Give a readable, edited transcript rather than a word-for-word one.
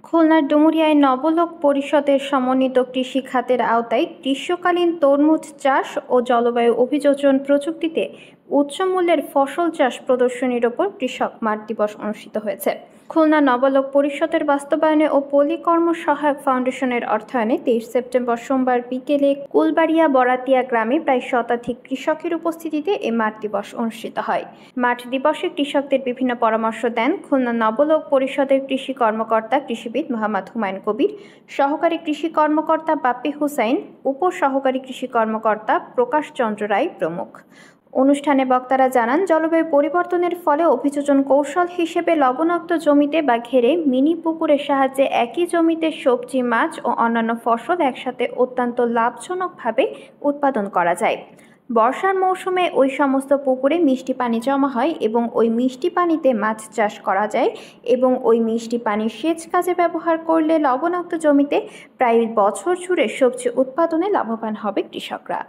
খুলনার ডুমুরিয়ায় নবলোক পরিষদের সমন্বিত কৃষি খাতের আওতায় গ্রীষ্মকালীন তরমুজ চাষ ও জলবায়ু অভিযোজন প্রযুক্তিতে উচ্চ মূল্যের ফসল চাষ প্রদর্শনীর ওপর কৃষক মাঠ দিবস অনুষ্ঠিত হয়েছে। খুলনা নবলোক পরিষদের বাস্তবায়নে ও পল্লী কর্ম সহায়ক ফাউন্ডেশনের অর্থায়নে 23 সেপ্টেম্বর সোমবার বিকেলে কুলবাড়িয়া বরাতিয়া গ্রামে প্রায় শতাধিক কৃষকের উপস্থিতিতে এ মাঠ দিবস অনুষ্ঠিত হয়। মাঠ দিবসে কৃষকদের বিভিন্ন পরামর্শ দেন খুলনা নবলোক পরিষদের কৃষি কর্মকর্তা কৃষিবিদ মোহাম্মদ হুমায়ুন কবির, সহকারী কৃষি কর্মকর্তা বাপ্পি হুসাইন, উপ সহকারী কৃষি কর্মকর্তা প্রকাশ চন্দ্র রায় প্রমুখ। অনুষ্ঠানে বক্তারা জানান, জলবায়ু পরিবর্তনের ফলে অভিযোজন কৌশল হিসেবে লবণাক্ত জমিতে বা ঘেরে মিনি পুকুরের সাহায্যে একই জমিতে সবজি, মাছ ও অন্যান্য ফসল একসাথে অত্যন্ত লাভজনকভাবে উৎপাদন করা যায়। বর্ষার মৌসুমে ওই সমস্ত পুকুরে মিষ্টি পানি জমা হয় এবং ওই মিষ্টি পানিতে মাছ চাষ করা যায় এবং ওই মিষ্টি পানি সেচ কাজে ব্যবহার করলে লবণাক্ত জমিতে প্রায় বছর জুড়ে সবজি উৎপাদনে লাভবান হবে কৃষকরা।